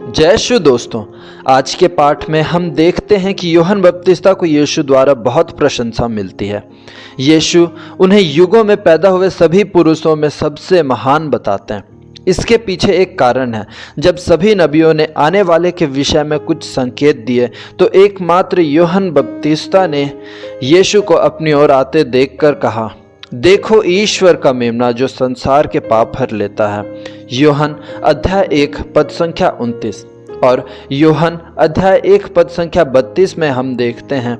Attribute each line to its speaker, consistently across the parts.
Speaker 1: जय शु दोस्तों। आज के पाठ में हम देखते हैं कि यूहन्ना बपतिस्ता को यीशु द्वारा बहुत प्रशंसा मिलती है। यीशु उन्हें युगों में पैदा हुए सभी पुरुषों में सबसे महान बताते हैं। इसके पीछे एक कारण है। जब सभी नबियों ने आने वाले के विषय में कुछ संकेत दिए तो एकमात्र यूहन्ना बपतिस्ता ने यीशु को अपनी ओर आते देखकर कहा, देखो ईश्वर का मेमना जो संसार के पाप भर लेता है। यूहन्ना अध्याय 1 पद संख्या 29 और यूहन्ना अध्याय 1 पद संख्या 32 में हम देखते हैं,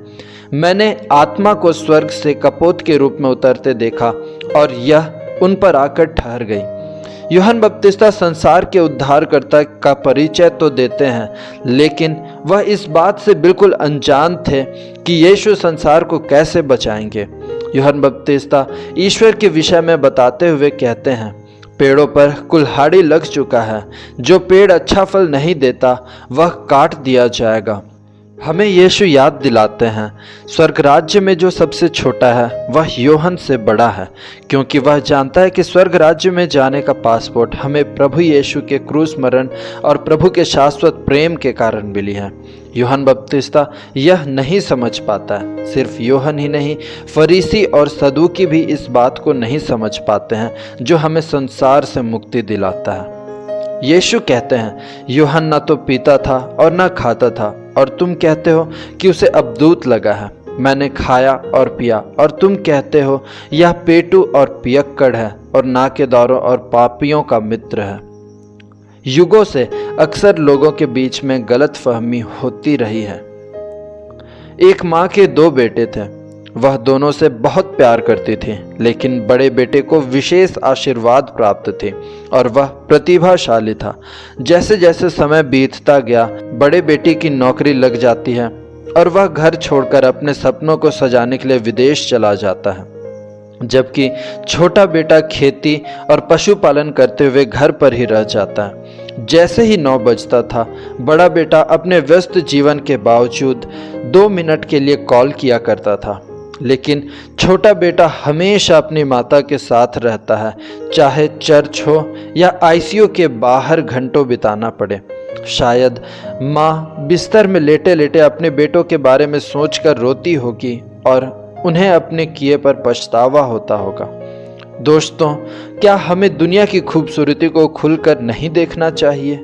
Speaker 1: मैंने आत्मा को स्वर्ग से कपोत के रूप में उतरते देखा और यह उन पर आकर ठहर गई। यूहन्ना बपतिस्ता संसार के उद्धारकर्ता का परिचय तो देते हैं, लेकिन वह इस बात से बिल्कुल अनजान थे कि यीशु संसार को कैसे बचाएंगे। यूहन्ना बपतिस्ता ईश्वर के विषय में बताते हुए कहते हैं, पेड़ों पर कुल्हाड़ी लग चुका है, जो पेड़ अच्छा फल नहीं देता वह काट दिया जाएगा। हमें यीशु याद दिलाते हैं, स्वर्ग राज्य में जो सबसे छोटा है वह यूहन्ना से बड़ा है, क्योंकि वह जानता है कि स्वर्ग राज्य में जाने का पासपोर्ट हमें प्रभु यीशु के क्रूस मरण और प्रभु के शाश्वत प्रेम के कारण मिली है। यूहन्ना बपतिस्ता यह नहीं समझ पाता है। सिर्फ यूहन्ना ही नहीं, फरीसी और सदूकी भी इस बात को नहीं समझ पाते हैं जो हमें संसार से मुक्ति दिलाता है। यीशु कहते हैं, यूहन्ना न तो पीता था और न खाता था और तुम कहते हो कि उसे अबदूत लगा है। मैंने खाया और पिया और तुम कहते हो यह पेटू और पियक्कड़ है और नाकेदारों और पापियों का मित्र है। युगों से अक्सर लोगों के बीच में गलतफहमी होती रही है। एक माँ के 2 बेटे थे। वह दोनों से बहुत प्यार करती थी, लेकिन बड़े बेटे को विशेष आशीर्वाद प्राप्त थे और वह प्रतिभाशाली था। जैसे जैसे समय बीतता गया, बड़े बेटे की नौकरी लग जाती है और वह घर छोड़कर अपने सपनों को सजाने के लिए विदेश चला जाता है, जबकि छोटा बेटा खेती और पशुपालन करते हुए घर पर ही रह जाता है। जैसे ही 9 बजता था, बड़ा बेटा अपने व्यस्त जीवन के बावजूद 2 मिनट के लिए कॉल किया करता था, लेकिन छोटा बेटा हमेशा अपनी माता के साथ रहता है, चाहे चर्च हो या आईसीयू के बाहर घंटों बिताना पड़े। शायद माँ बिस्तर में लेटे लेटे अपने बेटों के बारे में सोचकर रोती होगी और उन्हें अपने किए पर पछतावा होता होगा। दोस्तों, क्या हमें दुनिया की खूबसूरती को खुलकर नहीं देखना चाहिए?